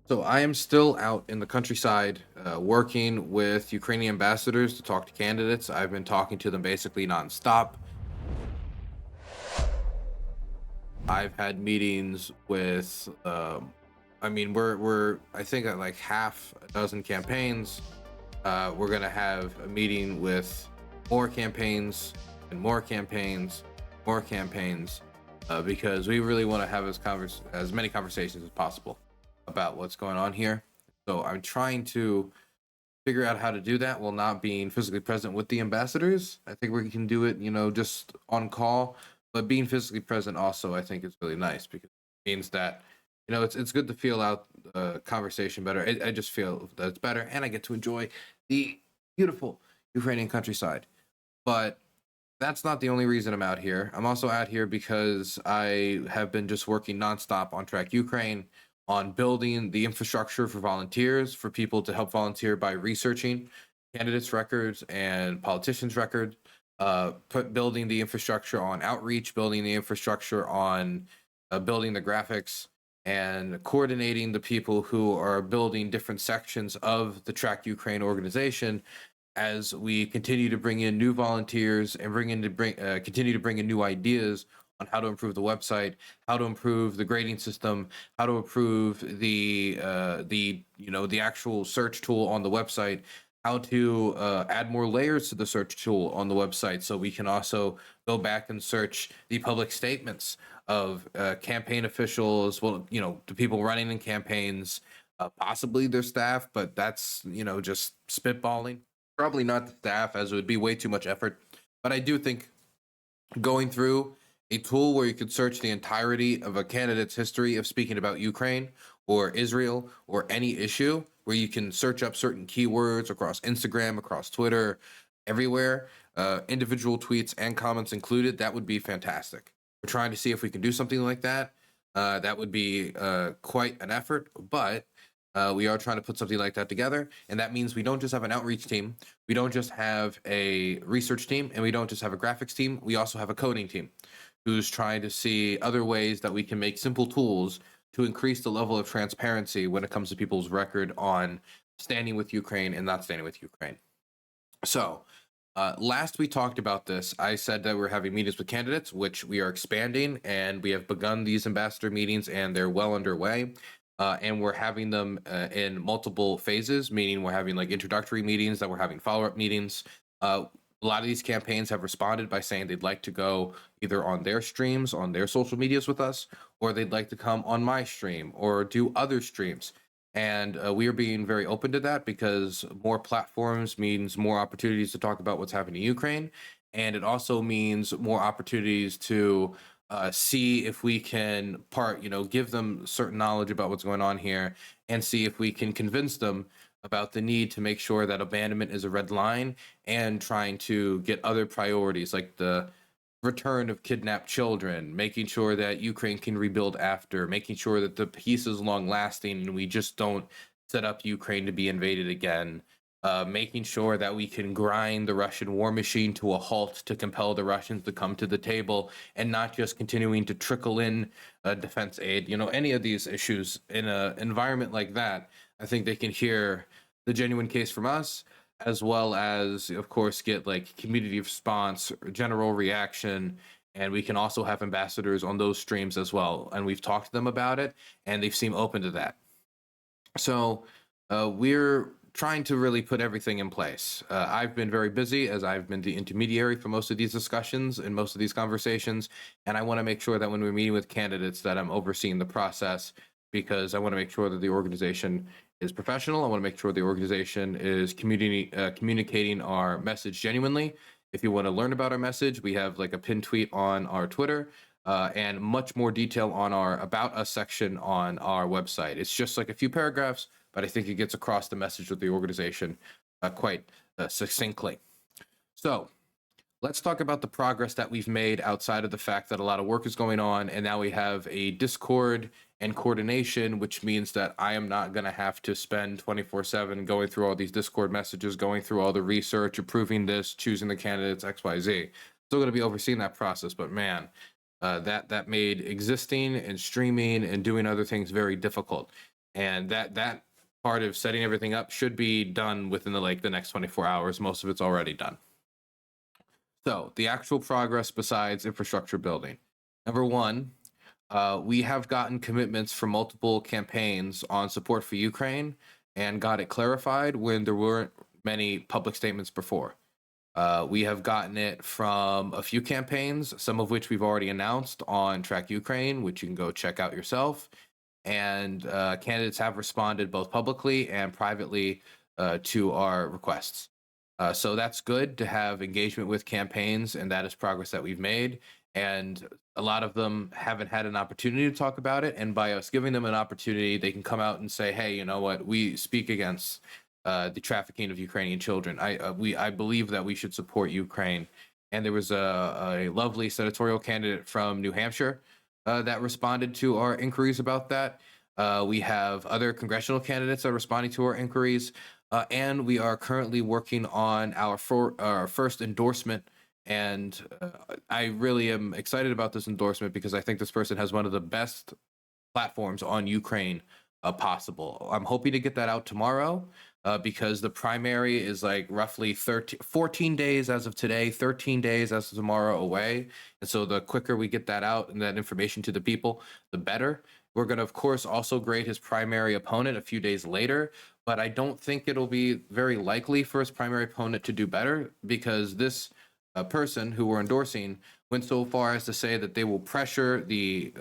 So I am still out in the countryside working with Ukrainian ambassadors to talk to candidates. I've been talking to them basically nonstop. I've had meetings with, we're I think at like half a dozen campaigns. We're gonna have a meeting with more campaigns and more campaigns, more campaigns, because we really want to have as many conversations as possible about what's going on here. So I'm trying to figure out how to do that while not being physically present with the ambassadors. I think we can do it, just on call, but being physically present also, I think, is really nice because it means that, it's good to feel out conversation better. I just feel that it's better, and I get to enjoy the beautiful Ukrainian countryside. But that's not the only reason I'm out here. I'm also out here because I have been just working nonstop on Track Ukraine, on building the infrastructure for volunteers, for people to help volunteer by researching candidates' records and politicians' records, building the infrastructure on outreach, building the infrastructure on building the graphics, and coordinating the people who are building different sections of the Track Ukraine organization as we continue to bring in new volunteers and continue to bring in new ideas on how to improve the website, how to improve the grading system, how to improve the actual search tool on the website, how to add more layers to the search tool on the website, so we can also go back and search the public statements of campaign officials, the people running in campaigns, possibly their staff, but that's just spitballing. Probably not the staff, as it would be way too much effort. But I do think going through a tool where you could search the entirety of a candidate's history of speaking about Ukraine or Israel or any issue, where you can search up certain keywords across Instagram, across Twitter, everywhere, individual tweets and comments included, that would be fantastic. We're trying to see if we can do something like that. That would be quite an effort, but we are trying to put something like that together. And that means we don't just have an outreach team, we don't just have a research team, and we don't just have a graphics team. We also have a coding team who's trying to see other ways that we can make simple tools to increase the level of transparency when it comes to people's record on standing with Ukraine and not standing with Ukraine. So, last we talked about this, I said that we're having meetings with candidates, which we are expanding, and we have begun these ambassador meetings, and they're well underway. And we're having them in multiple phases, meaning we're having like introductory meetings, that we're having follow-up meetings. A lot of these campaigns have responded by saying they'd like to go either on their streams, on their social medias with us, or they'd like to come on my stream or do other streams. And we are being very open to that because more platforms means more opportunities to talk about what's happening in Ukraine. And it also means more opportunities to see if we can give them certain knowledge about what's going on here, and see if we can convince them about the need to make sure that abandonment is a red line, and trying to get other priorities like the return of kidnapped children, making sure that Ukraine can rebuild after, making sure that the peace is long lasting and we just don't set up Ukraine to be invaded again, making sure that we can grind the Russian war machine to a halt to compel the Russians to come to the table, and not just continuing to trickle in defense aid. Any of these issues in an environment like that, I think they can hear the genuine case from us, as well as, of course, get like community response, general reaction. And we can also have ambassadors on those streams as well. And we've talked to them about it, and they seem open to that. So we're trying to really put everything in place. I've been very busy, as I've been the intermediary for most of these discussions and most of these conversations. And I want to make sure that when we're meeting with candidates that I'm overseeing the process, because I want to make sure that the organization is professional. I want to make sure the organization is communicating our message genuinely. If you want to learn about our message, we have like a pinned tweet on our Twitter, and much more detail on our About Us section on our website. It's just like a few paragraphs, but I think it gets across the message of the organization quite succinctly. So let's talk about the progress that we've made outside of the fact that a lot of work is going on, and now we have a Discord and coordination, which means that I am not going to have to spend 24/7 going through all these Discord messages, going through all the research, approving this, choosing the candidates, XYZ. Still going to be overseeing that process, but man, that made existing and streaming and doing other things very difficult. and that part of setting everything up should be done within the next 24 hours. Most of it's already done. So the actual progress besides infrastructure building. Number one, we have gotten commitments from multiple campaigns on support for Ukraine and got it clarified when there weren't many public statements before. We have gotten it from a few campaigns, some of which we've already announced on Track Ukraine, which you can go check out yourself. And candidates have responded both publicly and privately to our requests. So that's good to have engagement with campaigns, and that is progress that we've made. And a lot of them haven't had an opportunity to talk about it. And by us giving them an opportunity, they can come out and say, hey, you know what, we speak against the trafficking of Ukrainian children. I believe that we should support Ukraine. And there was a lovely senatorial candidate from New Hampshire that responded to our inquiries about that. We have other congressional candidates that are responding to our inquiries. And we are currently working on our first endorsement. And I really am excited about this endorsement because I think this person has one of the best platforms on Ukraine possible. I'm hoping to get that out tomorrow because the primary is like roughly 14 days as of today, 13 days as of tomorrow away. And so the quicker we get that out and that information to the people, the better. We're going to, of course, also grade his primary opponent a few days later, but I don't think it'll be very likely for his primary opponent to do better because this person who we're endorsing went so far as to say that they will pressure the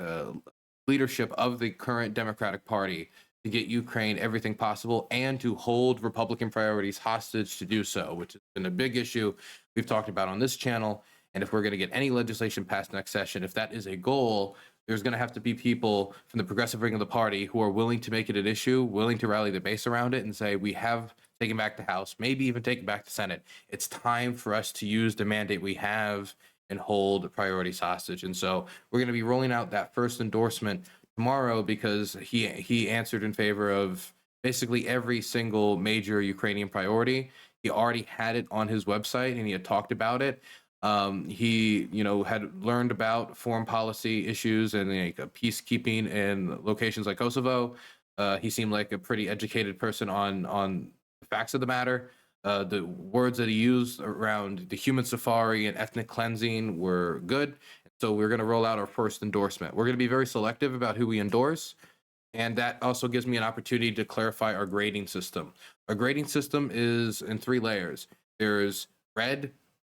leadership of the current Democratic Party to get Ukraine everything possible and to hold Republican priorities hostage to do so, which has been a big issue we've talked about on this channel. And if we're going to get any legislation passed next session, if that is a goal, there's going to have to be people from the progressive wing of the party who are willing to make it an issue, willing to rally the base around it and say, we have taken back the House, maybe even taken back the Senate. It's time for us to use the mandate we have and hold priorities hostage. And so we're going to be rolling out that first endorsement tomorrow because he answered in favor of basically every single major Ukrainian priority. He already had it on his website and he had talked about it. He, had learned about foreign policy issues and peacekeeping in locations like Kosovo. He seemed like a pretty educated person on the facts of the matter. The words that he used around the human safari and ethnic cleansing were good. So we're going to roll out our first endorsement. We're going to be very selective about who we endorse. And that also gives me an opportunity to clarify our grading system. Our grading system is in 3 layers. There's red,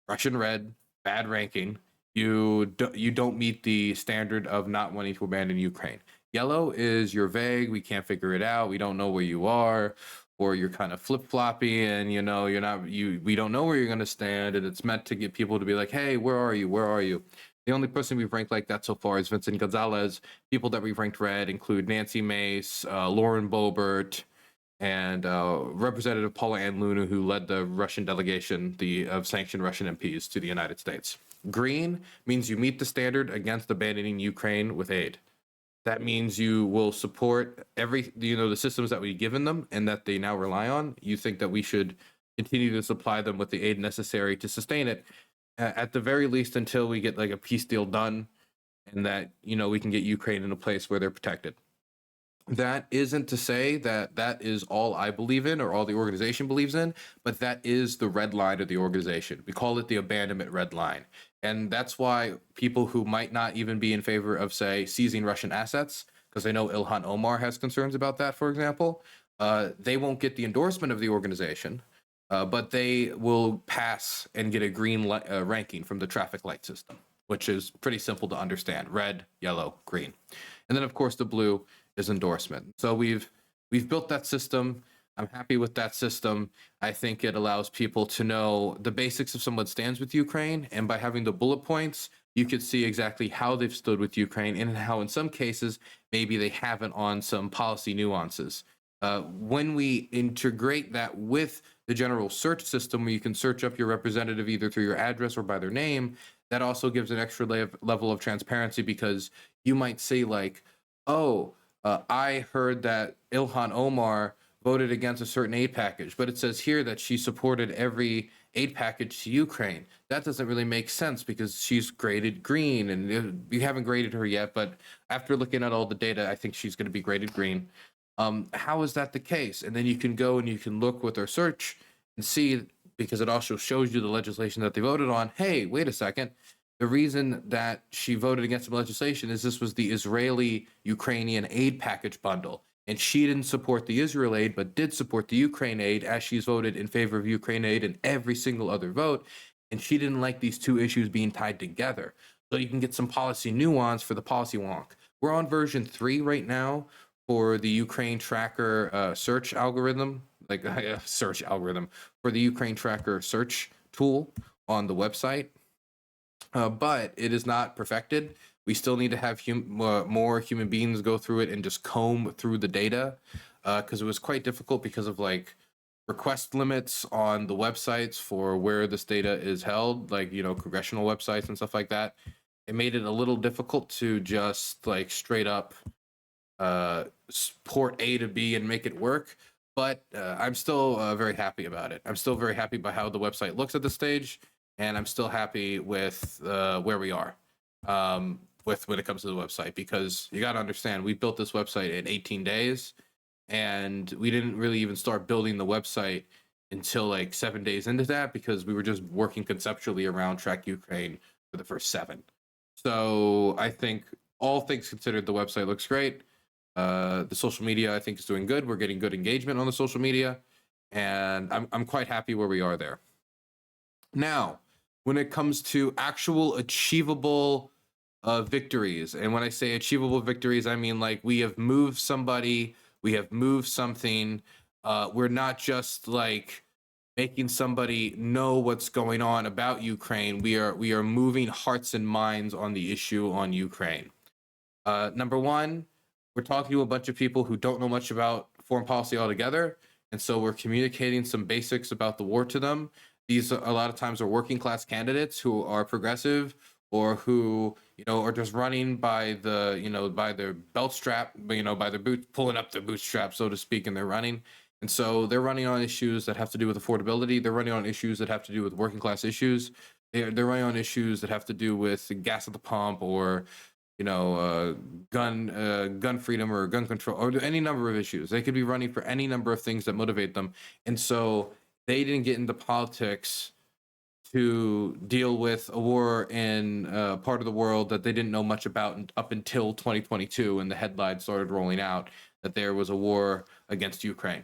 Russian red, bad ranking. You don't meet the standard of not wanting to abandon Ukraine. Yellow is you're vague. We can't figure it out. We don't know where you are, or you're kind of flip-floppy and you're not, we don't know where you're going to stand. And it's meant to get people to be like, hey, where are you? Where are you? The only person we've ranked like that so far is Vincent Gonzalez. People that we've ranked red include Nancy Mace, Lauren Boebert, and Representative Paula Ann Luna, who led the Russian delegation of sanctioned Russian MPs to the United States. Green means you meet the standard against abandoning Ukraine with aid. That means you will support the systems that we've given them and that they now rely on. You think that we should continue to supply them with the aid necessary to sustain it, at the very least until we get like a peace deal done and that, we can get Ukraine in a place where they're protected. That isn't to say that that is all I believe in or all the organization believes in, but that is the red line of the organization. We call it the abandonment red line. And that's why people who might not even be in favor of, say, seizing Russian assets, because I know Ilhan Omar has concerns about that, for example, they won't get the endorsement of the organization, but they will pass and get a green ranking from the traffic light system, which is pretty simple to understand: red, yellow, green. And then, of course, the blue is endorsement. So we've built that system. I'm happy with that system. I think it allows people to know the basics of someone stands with Ukraine, and by having the bullet points, you could see exactly how they've stood with Ukraine and how in some cases maybe they haven't on some policy nuances. When we integrate that with the general search system where you can search up your representative either through your address or by their name, that also gives an extra level of transparency, because you might say like, oh, I heard that Ilhan Omar voted against a certain aid package, but it says here that she supported every aid package to Ukraine. That doesn't really make sense because she's graded green, and we haven't graded her yet, but after looking at all the data, I think she's going to be graded green. How is that the case? And then you can go and you can look with their search and see, because it also shows you the legislation that they voted on. Hey, wait a second. The reason that she voted against the legislation is this was the Israeli Ukrainian aid package bundle. And she didn't support the Israel aid, but did support the Ukraine aid, as she's voted in favor of Ukraine aid in every single other vote. And she didn't like these two issues being tied together. So you can get some policy nuance for the policy wonk. We're on version 3 right now for the Ukraine tracker search algorithm, like search algorithm for the Ukraine tracker search tool on the website. But it is not perfected. We still need to have more human beings go through it and just comb through the data, because it was quite difficult because of like request limits on the websites for where this data is held, like, congressional websites and stuff like that. It made it a little difficult to just like straight up port A to B and make it work. But I'm still very happy about it. I'm still very happy by how the website looks at this stage, and I'm still happy with where we are with when it comes to the website, because you got to understand, we built this website in 18 days, and we didn't really even start building the website until like 7 days into that, because we were just working conceptually around Track Ukraine for the first 7. So I think, all things considered, the website looks great. The social media, I think, is doing good. We're getting good engagement on the social media, and I'm quite happy where we are there. Now, when it comes to actual achievable victories, and when I say achievable victories, I mean like we have moved somebody, we have moved something. We're not just like making somebody know what's going on about Ukraine. We are moving hearts and minds on the issue on Ukraine. Number one, we're talking to a bunch of people who don't know much about foreign policy altogether, and so we're communicating some basics about the war to them. These a lot of times are working class candidates who are progressive, or who are just running by by their belt strap, by their boot, pulling up their bootstrap, so to speak, and they're running. And so they're running on issues that have to do with affordability. They're running on issues that have to do with working class issues. They're running on issues that have to do with gas at the pump, or gun freedom, or gun control, or any number of issues. They could be running for any number of things that motivate them. And so they didn't get into politics to deal with a war in part of the world that they didn't know much about up until 2022, and the headlines started rolling out that there was a war against Ukraine.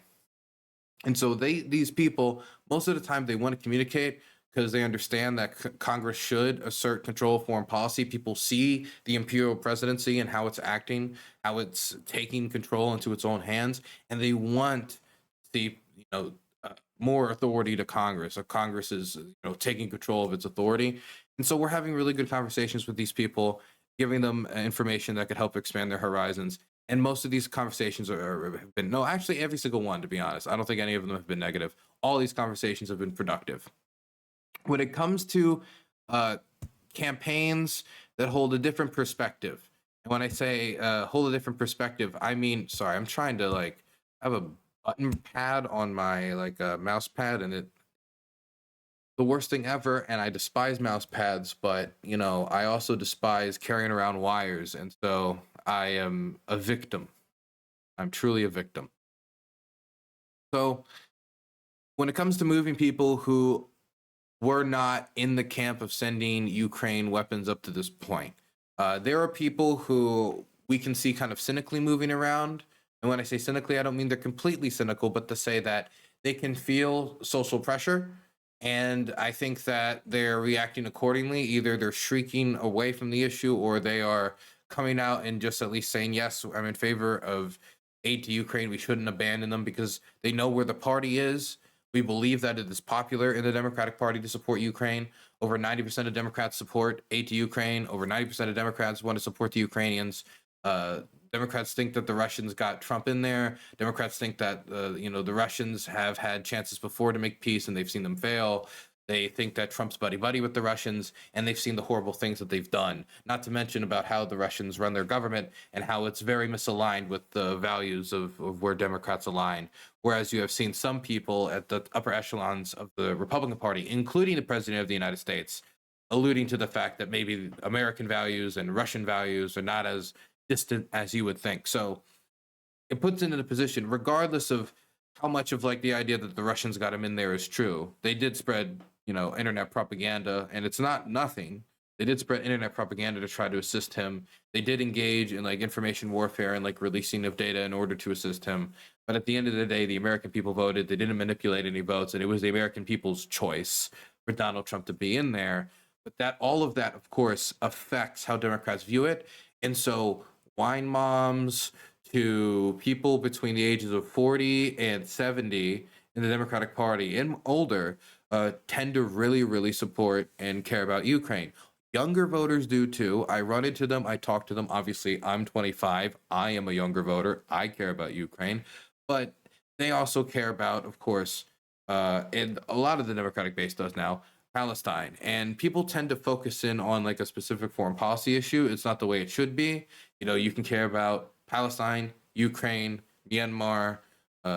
And so these people, most of the time, they want to communicate because they understand that Congress should assert control of foreign policy. People see the imperial presidency and how it's acting, how it's taking control into its own hands, and they want to see, more authority to Congress, or Congress is, taking control of its authority. And so we're having really good conversations with these people, giving them information that could help expand their horizons. And most of these conversations have been, no, actually every single one, to be honest. I don't think any of them have been negative. All these conversations have been productive. When it comes to campaigns that hold a different perspective, and when I say hold a different perspective, I mean, sorry, I'm trying to like have a button pad on my mouse pad, and the worst thing ever. And I despise mouse pads, but I also despise carrying around wires, and so I am a victim. I'm truly a victim. So when it comes to moving people who were not in the camp of sending Ukraine weapons up to this point, there are people who we can see kind of cynically moving around. And when I say cynically, I don't mean they're completely cynical, but to say that they can feel social pressure. And I think that they're reacting accordingly. Either they're shrieking away from the issue, or they are coming out and just at least saying, yes, I'm in favor of aid to Ukraine. We shouldn't abandon them, because they know where the party is. We believe that it is popular in the Democratic Party to support Ukraine. Over 90% of Democrats support aid to Ukraine. Over 90% of Democrats want to support the Ukrainians. Democrats think that the Russians got Trump in there. Democrats think that the Russians have had chances before to make peace, and they've seen them fail. They think that Trump's buddy-buddy with the Russians, and they've seen the horrible things that they've done. Not to mention about how the Russians run their government, and how it's very misaligned with the values of where Democrats align. Whereas you have seen some people at the upper echelons of the Republican Party, including the President of the United States, alluding to the fact that maybe American values and Russian values are not as distant as you would think. So it puts it in a position, regardless of how much of like the idea that the Russians got him in there is true. They did spread, internet propaganda, and it's not nothing. They did spread internet propaganda to try to assist him. They did engage in like information warfare and like releasing of data in order to assist him. But at the end of the day, the American people voted. They didn't manipulate any votes, and it was the American people's choice for Donald Trump to be in there. But that all of that, of course, affects how Democrats view it. And so wine moms to people between the ages of 40 and 70 in the Democratic Party and older tend to really, really support and care about Ukraine. Younger voters do too. I run into them. I talk to them. Obviously, I'm 25. I am a younger voter. I care about Ukraine. But they also care about, of course, and a lot of the Democratic base does now, Palestine. And people tend to focus in on like a specific foreign policy issue. It's not the way it should be. You can care about Palestine, Ukraine, Myanmar,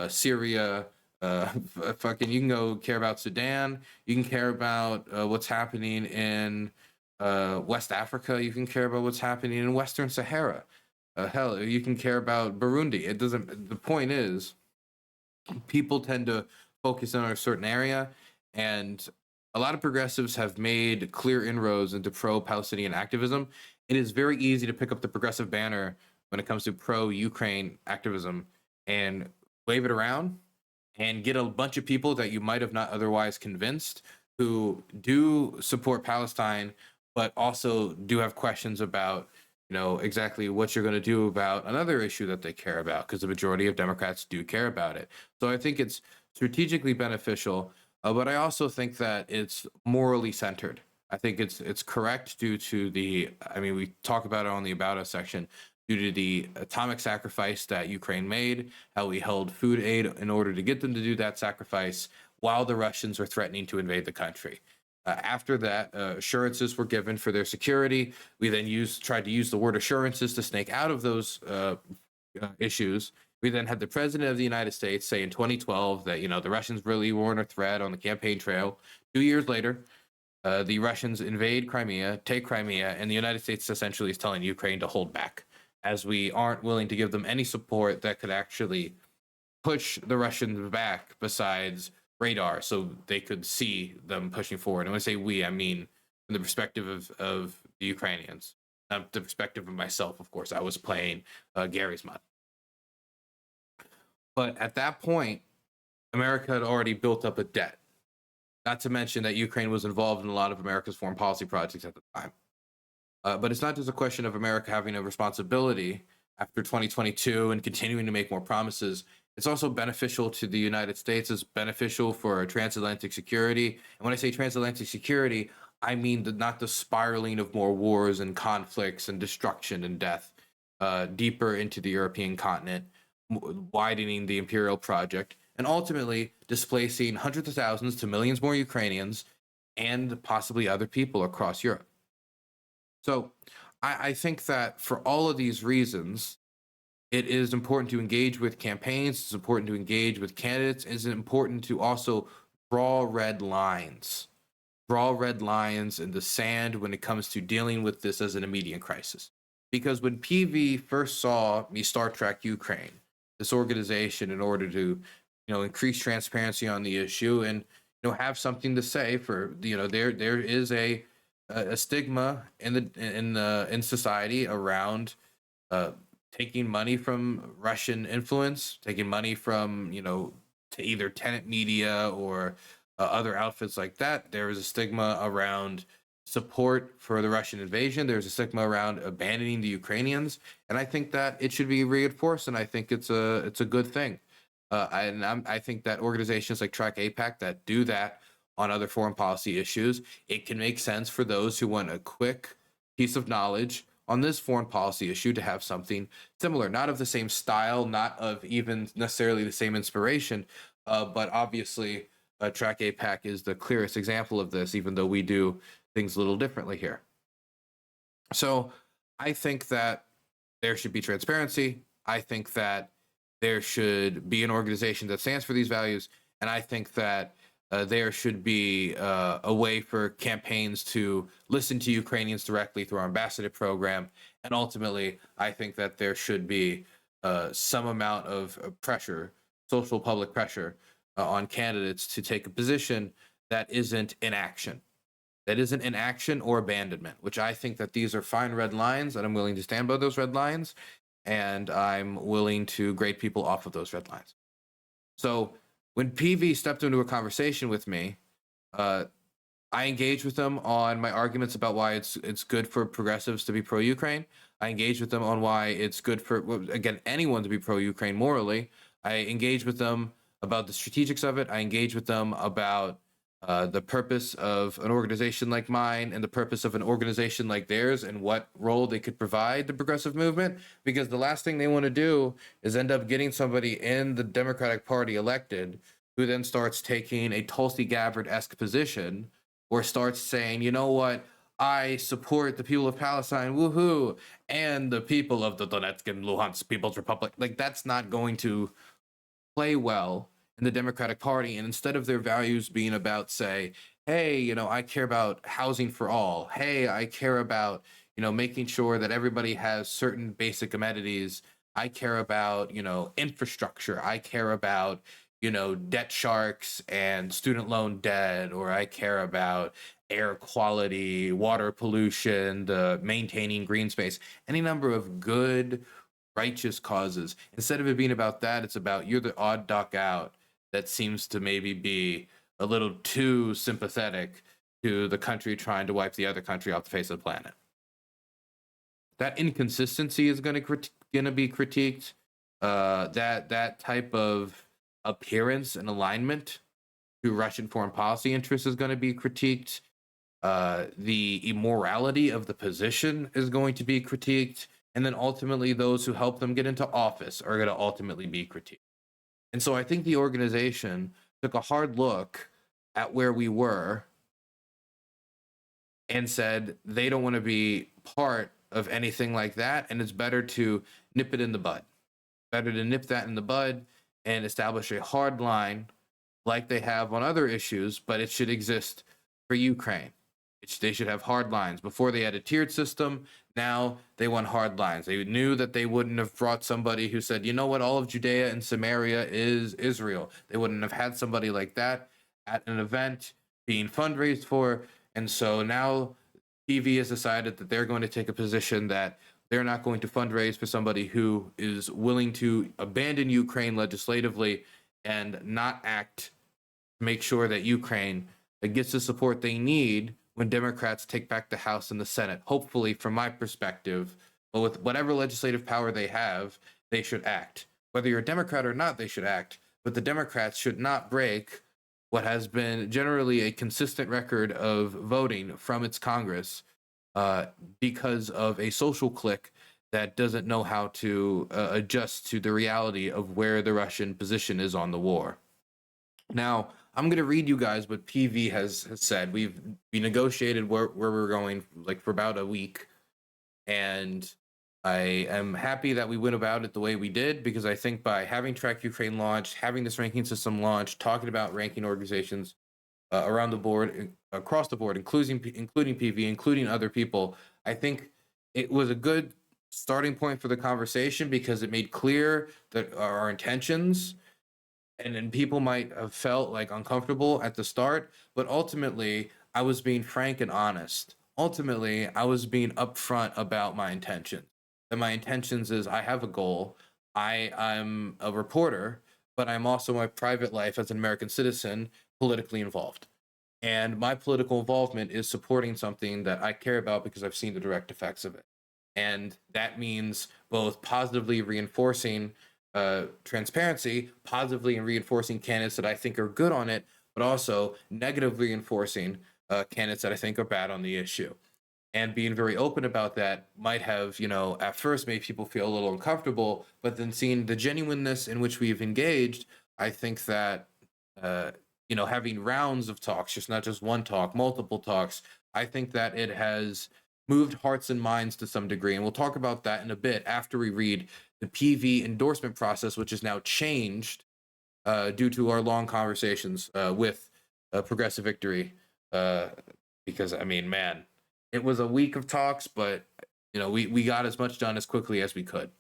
Syria, you can go care about Sudan. You can care about what's happening in West Africa. You can care about what's happening in Western Sahara. Hell, you can care about Burundi. It doesn't. The point is, people tend to focus on a certain area, and a lot of progressives have made clear inroads into pro-Palestinian activism. It is very easy to pick up the progressive banner when it comes to pro-Ukraine activism and wave it around and get a bunch of people that you might have not otherwise convinced who do support Palestine, but also do have questions about, exactly what you're going to do about another issue that they care about, because the majority of Democrats do care about it. So I think it's strategically beneficial, but I also think that it's morally centered. I think it's correct due to we talk about it on the About Us section, due to the atomic sacrifice that Ukraine made, how we held food aid in order to get them to do that sacrifice while the Russians were threatening to invade the country. After that, assurances were given for their security. We then tried to use the word assurances to snake out of those issues. We then had the president of the United States say in 2012 that, the Russians really weren't a threat on the campaign trail. 2 years later, the Russians invade Crimea, take Crimea, and the United States essentially is telling Ukraine to hold back, as we aren't willing to give them any support that could actually push the Russians back besides radar, so they could see them pushing forward. And when I say we, I mean from the perspective of the Ukrainians, not the perspective of myself, of course. I was playing Gary's mod. But at that point, America had already built up a debt. Not to mention that Ukraine was involved in a lot of America's foreign policy projects at the time. But it's not just a question of America having a responsibility after 2022 and continuing to make more promises. It's also beneficial to the United States. It's beneficial for transatlantic security. And when I say transatlantic security, I mean not the spiraling of more wars and conflicts and destruction and death deeper into the European continent, widening the imperial project, and ultimately displacing hundreds of thousands to millions more Ukrainians and possibly other people across Europe. So I think that for all of these reasons, it is important to engage with campaigns. It's important to engage with candidates. It's important to also draw red lines in the sand when it comes to dealing with this as an immediate crisis. Because when PV first saw me Star Trek Ukraine, this organization, in order to, increase transparency on the issue and, have something to say for, there is a stigma in society around taking money from Russian influence, taking money from, to either tenant media or other outfits like that. There is a stigma around support for the Russian invasion. There's a stigma around abandoning the Ukrainians. And I think that it should be reinforced. And I think it's a good thing. I think that organizations like Track APAC that do that on other foreign policy issues, it can make sense for those who want a quick piece of knowledge on this foreign policy issue to have something similar, not of the same style, not of even necessarily the same inspiration, but obviously Track APAC is the clearest example of this, even though we do things a little differently here. So I think that there should be transparency. I think that there should be an organization that stands for these values. And I think that there should be a way for campaigns to listen to Ukrainians directly through our ambassador program. And ultimately, I think that there should be some amount of pressure, social public pressure, on candidates to take a position that isn't inaction. That isn't inaction or abandonment, which I think that these are fine red lines, and I'm willing to stand by those red lines, and I'm willing to grade people off of those red lines. So when PV stepped into a conversation with me, uh, I engaged with them on my arguments about why it's good for progressives to be pro-Ukraine. I engaged with them on why it's good for, again, anyone to be pro-Ukraine morally. I engaged with them about the strategics of it. I engaged with them about the purpose of an organization like mine and the purpose of an organization like theirs and what role they could provide the progressive movement. Because the last thing they want to do is end up getting somebody in the Democratic Party elected who then starts taking a Tulsi Gabbard-esque position or starts saying, you know what, I support the people of Palestine, woohoo, and the people of the Donetsk and Luhansk People's Republic. Like, that's not going to play well in the Democratic Party. And instead of their values being about, say, hey, you know, I care about housing for all. Hey, I care about, you know, making sure that everybody has certain basic amenities. I care about, you know, infrastructure. I care about, you know, debt sharks and student loan debt, or I care about air quality, water pollution, the maintaining green space, any number of good, righteous causes. Instead of it being about that, it's about you're the odd duck out that seems to maybe be a little too sympathetic to the country trying to wipe the other country off the face of the planet. That inconsistency is going to be critiqued. That type of appearance and alignment to Russian foreign policy interests is going to be critiqued. The immorality of the position is going to be critiqued. And then ultimately, those who help them get into office are going to ultimately be critiqued. And so I think the organization took a hard look at where we were and said they don't want to be part of anything like that. And it's better to nip it in the bud. Better to nip that in the bud and establish a hard line like they have on other issues, but it should exist for Ukraine. They should have hard lines. Before they had a tiered system, now they want hard lines. They knew that they wouldn't have brought somebody who said, you know what, all of Judea and Samaria is Israel. They wouldn't have had somebody like that at an event being fundraised for. And so now PV has decided that they're going to take a position that they're not going to fundraise for somebody who is willing to abandon Ukraine legislatively and not act to make sure that Ukraine gets the support they need when Democrats take back the House and the Senate. Hopefully, from my perspective, but with whatever legislative power they have, they should act. Whether you're a Democrat or not, they should act. But the Democrats should not break what has been generally a consistent record of voting from its Congress because of a social clique that doesn't know how to adjust to the reality of where the Russian position is on the war. Now, I'm going to read you guys what PV has said. We negotiated where we're going like for about a week, and I am happy that we went about it the way we did, because I think by having Track Ukraine launched, having this ranking system launched, talking about ranking organizations around the board, across the board, including PV, including other people, I think it was a good starting point for the conversation, because it made clear that our intentions, and then people might have felt like uncomfortable at the start, but ultimately I was being frank and honest. Ultimately, I was being upfront about my intentions. And my intentions is I have a goal. I'm a reporter, but I'm also my private life as an American citizen politically involved. And my political involvement is supporting something that I care about because I've seen the direct effects of it. And that means both positively reinforcing transparency, positively and reinforcing candidates that I think are good on it, but also negatively reinforcing candidates that I think are bad on the issue. And being very open about that might have, you know, at first made people feel a little uncomfortable, but then seeing the genuineness in which we've engaged, I think that, you know, having rounds of talks, just not just one talk, multiple talks, I think that it has moved hearts and minds to some degree. And we'll talk about that in a bit after we read the PV endorsement process, which is now changed due to our long conversations with Progressive Victory. Because, I mean, man, it was a week of talks, but, you know, we got as much done as quickly as we could.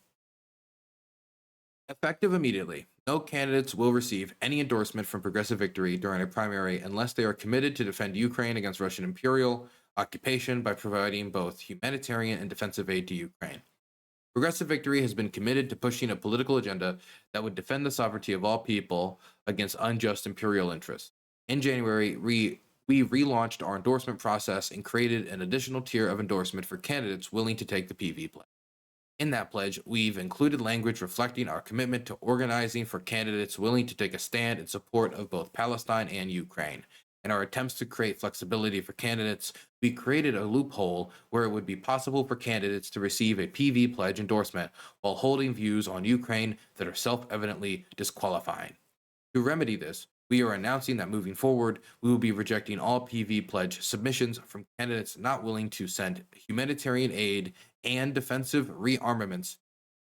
Effective immediately, no candidates will receive any endorsement from Progressive Victory during a primary unless they are committed to defend Ukraine against Russian imperial occupation by providing both humanitarian and defensive aid to Ukraine. Progressive Victory has been committed to pushing a political agenda that would defend the sovereignty of all people against unjust imperial interests. In January, we relaunched our endorsement process and created an additional tier of endorsement for candidates willing to take the PV pledge. In that pledge, we've included language reflecting our commitment to organizing for candidates willing to take a stand in support of both Palestine and Ukraine. In our attempts to create flexibility for candidates, we created a loophole where it would be possible for candidates to receive a PV pledge endorsement while holding views on Ukraine that are self evidently disqualifying. To remedy this, we are announcing that moving forward, we will be rejecting all PV pledge submissions from candidates not willing to send humanitarian aid and defensive rearmaments to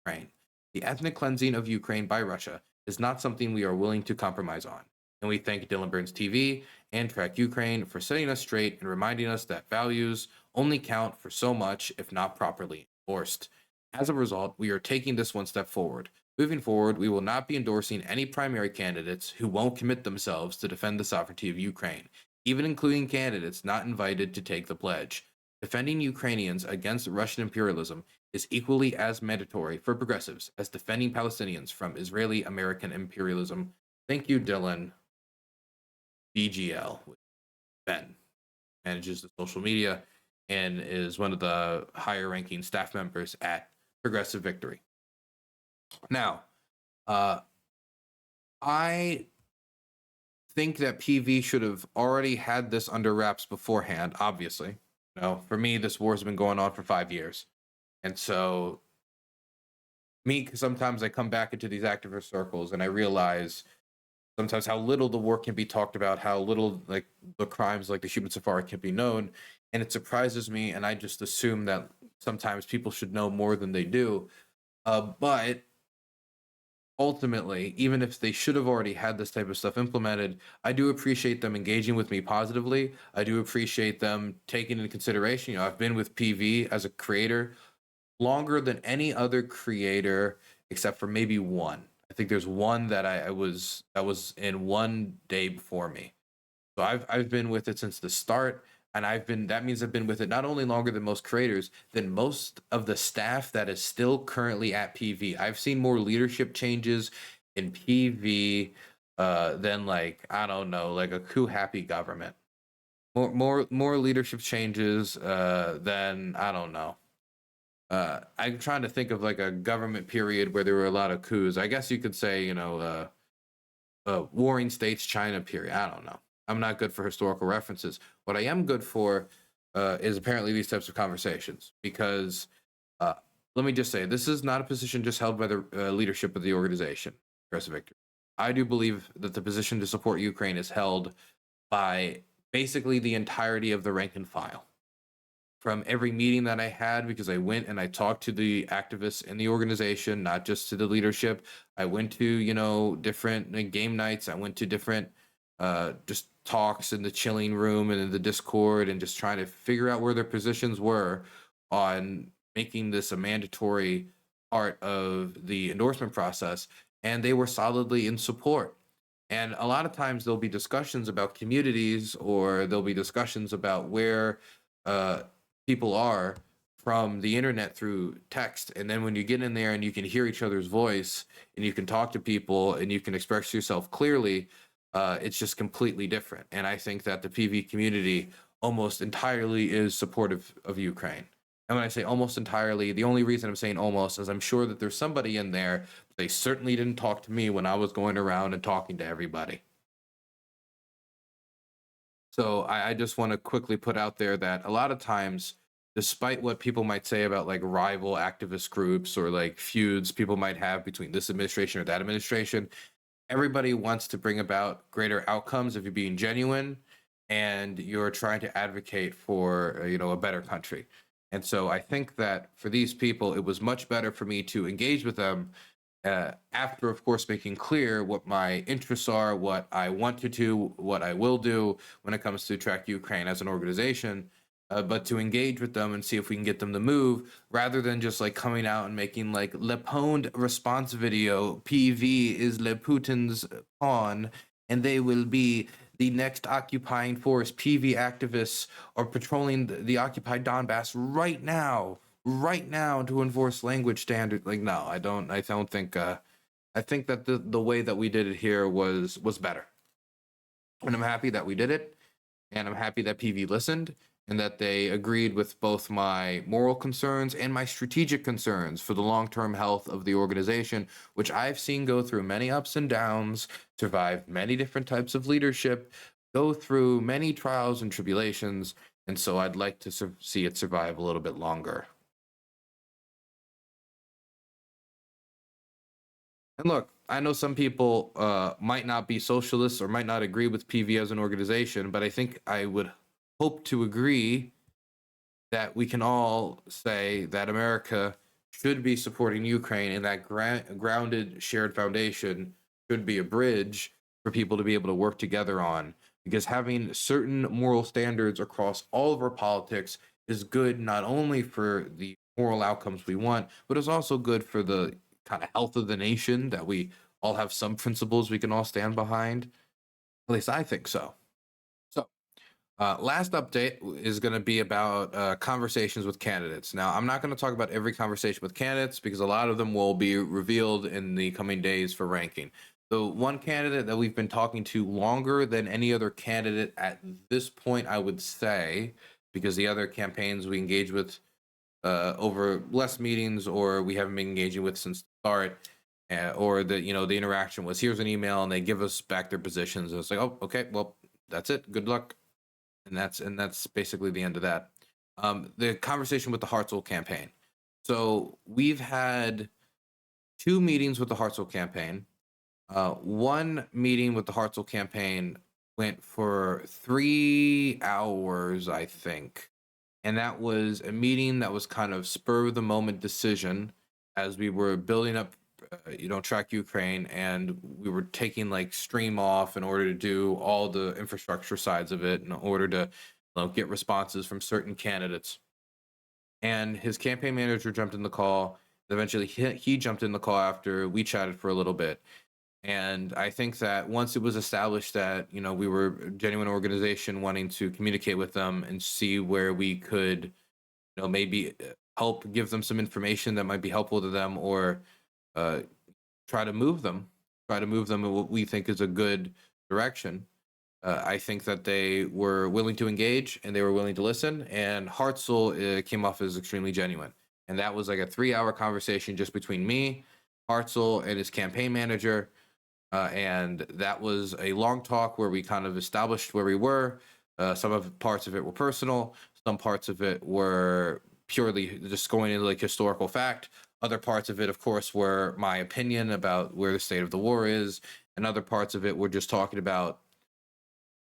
Ukraine. The ethnic cleansing of Ukraine by Russia is not something we are willing to compromise on. And we thank Dylan Burns TV and Track Ukraine for setting us straight and reminding us that values only count for so much if not properly enforced. As a result, we are taking this one step forward. Moving forward, we will not be endorsing any primary candidates who won't commit themselves to defend the sovereignty of Ukraine, even including candidates not invited to take the pledge. Defending Ukrainians against Russian imperialism is equally as mandatory for progressives as defending Palestinians from Israeli American imperialism. Thank you, Dylan. BGL. Ben manages the social media and is one of the higher ranking staff members at Progressive Victory. Now, I think that PV should have already had this under wraps beforehand, obviously. For me, this war's been going on for 5 years. And so, sometimes I come back into these activist circles and I realize sometimes how little the war can be talked about, how little like the crimes like the human safari can be known. And it surprises me. And I just assume that sometimes people should know more than they do. But ultimately, even if they should have already had this type of stuff implemented, I do appreciate them engaging with me positively. I do appreciate them taking into consideration. I've been with PV as a creator longer than any other creator, except for maybe one. I think there's one that was in one day before me. So I've been with it since the start. And that means I've been with it not only longer than most creators, than most of the staff that is still currently at PV. I've seen more leadership changes in PV than I don't know, like a coup happy government. More leadership changes than I don't know. I'm trying to think of like a government period where there were a lot of coups. I guess you could say, warring states China period. I don't know. I'm not good for historical references. What I am good for is apparently these types of conversations, because let me just say, this is not a position just held by the leadership of the organization, Progressive Victory. I do believe that the position to support Ukraine is held by basically the entirety of the rank and file. From every meeting that I had, because I went and I talked to the activists in the organization, not just to the leadership. I went to, different game nights. I went to different just talks in the chilling room and in the Discord, and just trying to figure out where their positions were on making this a mandatory part of the endorsement process. And they were solidly in support. And a lot of times there'll be discussions about communities, or there'll be discussions about where people are from the internet through text. And then when you get in there and you can hear each other's voice and you can talk to people and you can express yourself clearly, it's just completely different. And I think that the PV community almost entirely is supportive of Ukraine. And when I say almost entirely, the only reason I'm saying almost is I'm sure that there's somebody in there, but they certainly didn't talk to me when I was going around and talking to everybody. So I just want to quickly put out there that a lot of times, despite what people might say about like rival activist groups or like feuds people might have between this administration or that administration, everybody wants to bring about greater outcomes if you're being genuine and you're trying to advocate for a better country. And so I think that for these people, it was much better for me to engage with them after, of course, making clear what my interests are, what I want to do, what I will do when it comes to Track Ukraine as an organization. but to engage with them and see if we can get them to move, rather than just like coming out and making like Le Pond response video. PV is Le Putin's pawn, and they will be the next occupying force. PV activists are patrolling the occupied Donbass right now to enforce language standards. Like, no, I don't think. I think that the way that we did it here was better, and I'm happy that we did it, and I'm happy that PV listened and that they agreed with both my moral concerns and my strategic concerns for the long-term health of the organization, which I've seen go through many ups and downs, survive many different types of leadership, go through many trials and tribulations, and so I'd like to see it survive a little bit longer. And look, I know some people might not be socialists or might not agree with PV as an organization, but I think I would hope to agree that we can all say that America should be supporting Ukraine, and that grounded shared foundation should be a bridge for people to be able to work together on. Because having certain moral standards across all of our politics is good not only for the moral outcomes we want, but it's also good for the kind of health of the nation, that we all have some principles we can all stand behind. At least I think so. So, last update is going to be about conversations with candidates. Now, I'm not going to talk about every conversation with candidates because a lot of them will be revealed in the coming days for ranking. The one candidate that we've been talking to longer than any other candidate at this point, I would say, because the other campaigns we engage with over less meetings, or we haven't been engaging with since the start, or the the interaction was, here's an email and they give us back their positions, and it's like, oh, okay, well, that's it, good luck, and that's basically the end of that. The conversation with the Hartzell campaign. So we've had 2 meetings with the Hartzell campaign. One meeting with the Hartzell campaign went for 3 hours, I think. And that was a meeting that was kind of spur of the moment decision as we were building up, Track Ukraine, and we were taking like Stream off in order to do all the infrastructure sides of it, in order to get responses from certain candidates. And his campaign manager jumped in the call. Eventually, he jumped in the call after we chatted for a little bit. And I think that once it was established that, we were a genuine organization wanting to communicate with them and see where we could, maybe help give them some information that might be helpful to them, or uh, try to move them in what we think is a good direction. I think that they were willing to engage and they were willing to listen. And Hartzell came off as extremely genuine. And that was like a 3-hour conversation just between me, Hartzell, and his campaign manager. And that was a long talk where we kind of established where we were. Some of parts of it were personal. Some parts of it were purely just going into like historical fact. Other parts of it, of course, were my opinion about where the state of the war is. And other parts of it were just talking about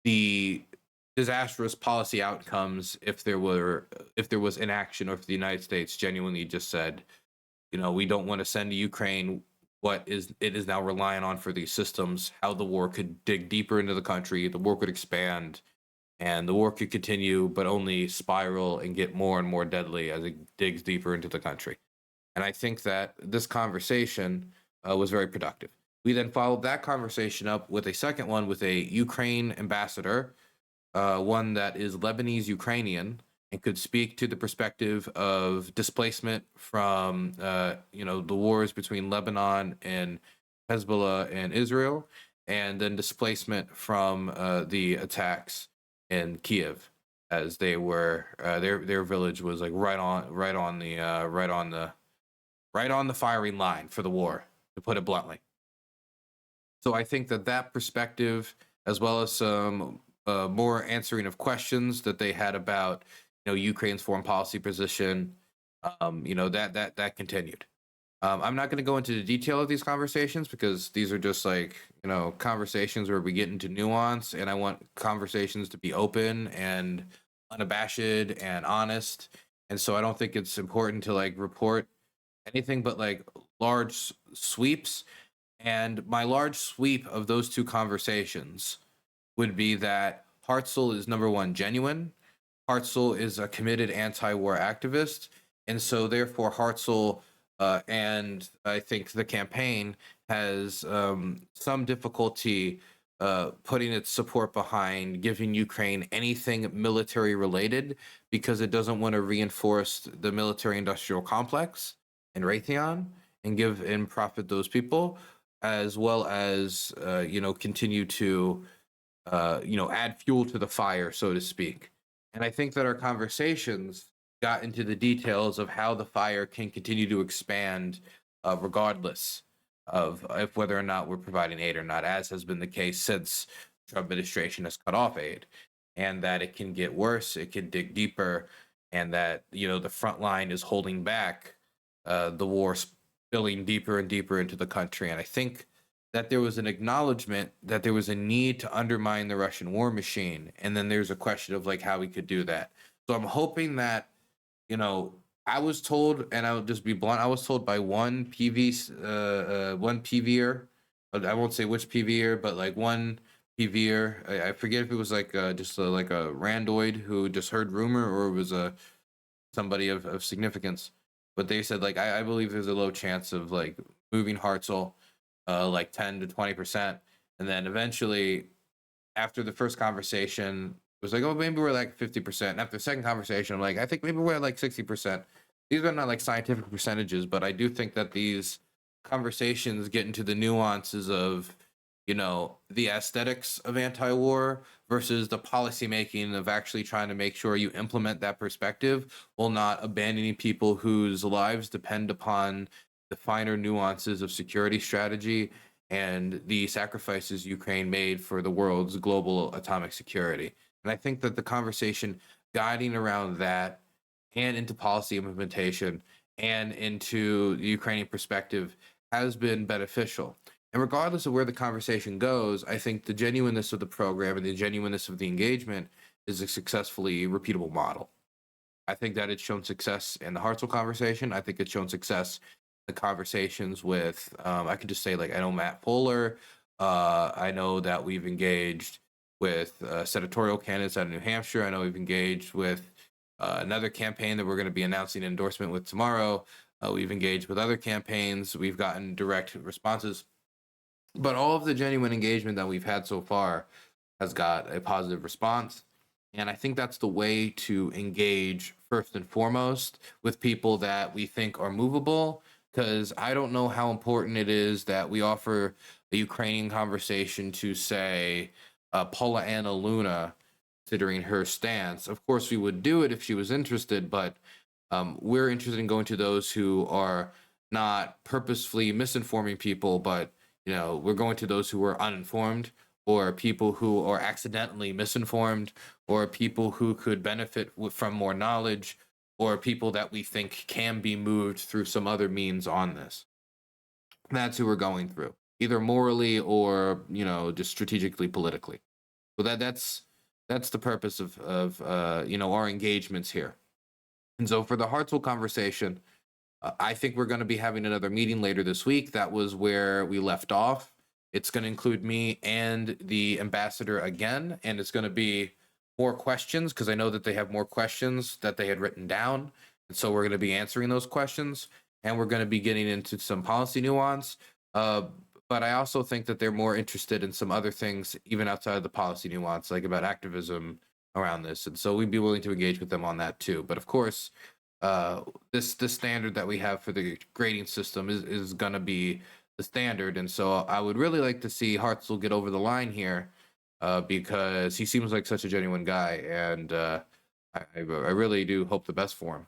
the disastrous policy outcomes if there was inaction, or if the United States genuinely just said, we don't want to send to Ukraine what it is now relying on for these systems, how the war could dig deeper into the country, the war could expand, and the war could continue, but only spiral and get more and more deadly as it digs deeper into the country. And I think that this conversation was very productive. We then followed that conversation up with a second one with a Ukraine ambassador, one that is Lebanese Ukrainian, and could speak to the perspective of displacement from the wars between Lebanon and Hezbollah and Israel, and then displacement from the attacks in Kiev, as they were their village was like right on the firing line for the war, to put it bluntly. So I think that perspective, as well as some more answering of questions that they had about Ukraine's foreign policy position, that continued. I'm not going to go into the detail of these conversations because these are just like conversations where we get into nuance, and I want conversations to be open and unabashed and honest. And so I don't think it's important to like report anything but like large sweeps. And my large sweep of those 2 conversations would be that Hartzell is, number one, genuine. Hartzell is a committed anti-war activist, and so therefore Hartzell and I think the campaign has some difficulty putting its support behind giving Ukraine anything military related because it doesn't want to reinforce the military-industrial complex and Raytheon and give and profit those people, as well as continue to add fuel to the fire, so to speak. And I think that our conversations got into the details of how the fire can continue to expand, regardless of if whether or not we're providing aid or not, as has been the case since the Trump administration has cut off aid, and that it can get worse, it can dig deeper, and that the front line is holding back the war spilling deeper and deeper into the country. And I think that there was an acknowledgement that there was a need to undermine the Russian war machine. And then there's a question of like how we could do that. So I'm hoping that, I was told, and I'll just be blunt, I was told by one one PVer, but I won't say which PVer, but like one PVer, I forget if it was like like a randoid who just heard rumor or it was somebody of significance. But they said like I believe there's a low chance of like moving Hartzell like 10 to 20%. And then eventually, after the first conversation, it was like, oh, maybe we're like 50%. And after the second conversation, I'm like, I think maybe we're at like 60%. These are not like scientific percentages, but I do think that these conversations get into the nuances of, the aesthetics of anti-war versus the policy making of actually trying to make sure you implement that perspective while not abandoning people whose lives depend upon the finer nuances of security strategy and the sacrifices Ukraine made for the world's global atomic security. And I think that the conversation guiding around that and into policy implementation and into the Ukrainian perspective has been beneficial. And regardless of where the conversation goes, I think the genuineness of the program and the genuineness of the engagement is a successfully repeatable model. I think that it's shown success in the Hartzell conversation. I think it's shown success in the conversations with, I could just say, like, I know Matt Fuller. I know that we've engaged with senatorial candidates out of New Hampshire. I know we've engaged with another campaign that we're going to be announcing an endorsement with tomorrow. We've engaged with other campaigns. We've gotten direct responses. But all of the genuine engagement that we've had so far has got a positive response. And I think that's the way to engage first and foremost with people that we think are movable, because I don't know how important it is that we offer the Ukrainian conversation to, say, Paula Anna Luna, considering her stance. Of course, we would do it if she was interested, but we're interested in going to those who are not purposefully misinforming people, but we're going to those who are uninformed, or people who are accidentally misinformed, or people who could benefit from more knowledge, or people that we think can be moved through some other means on this. And that's who we're going through, either morally or just strategically, politically. So that's the purpose of our engagements here. And so for the Hartzell conversation, I think we're going to be having another meeting later this week. That was where we left off. It's going to include me and the ambassador again, and it's going to be more questions because I know that they have more questions that they had written down. And so we're going to be answering those questions, and we're going to be getting into some policy nuance. But I also think that they're more interested in some other things, even outside of the policy nuance, like about activism around this. And so we'd be willing to engage with them on that too. But of course, this standard that we have for the grading system is going to be the standard. And so I would really like to see Hartzell get over the line here because he seems like such a genuine guy. And I really do hope the best for him.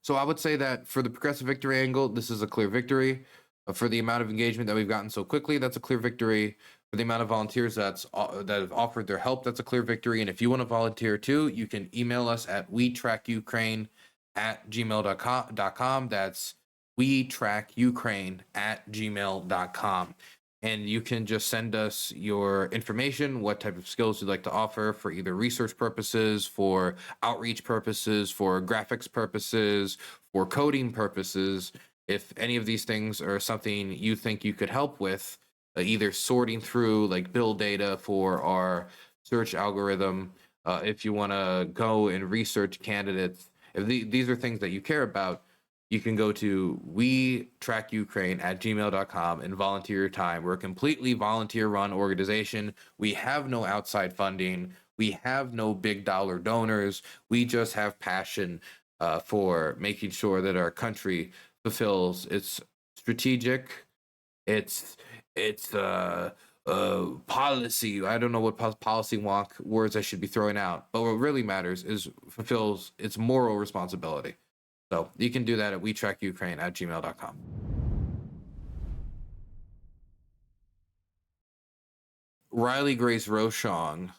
So I would say that for the progressive victory angle, this is a clear victory. For the amount of engagement that we've gotten so quickly, that's a clear victory. For the amount of volunteers that have offered their help, that's a clear victory. And if you want to volunteer too, you can email us at wetrackukraine@gmail.com. That's wetrackukraine@gmail.com. And you can just send us your information, what type of skills you'd like to offer for either research purposes, for outreach purposes, for graphics purposes, for coding purposes. If any of these things are something you think you could help with, either sorting through like bill data for our search algorithm, If you want to go and research candidates, if these are things that you care about, you can go to wetrackukraine@gmail.com and volunteer your time. We're a completely volunteer run organization. We have no outside funding. We have no big dollar donors. We just have passion for making sure that our country fulfills its strategic, its policy. I don't know what policy wonk words I should be throwing out, but what really matters is fulfills its moral responsibility. So you can do that at wetrackukraine@gmail.com. Riley Grace Rochong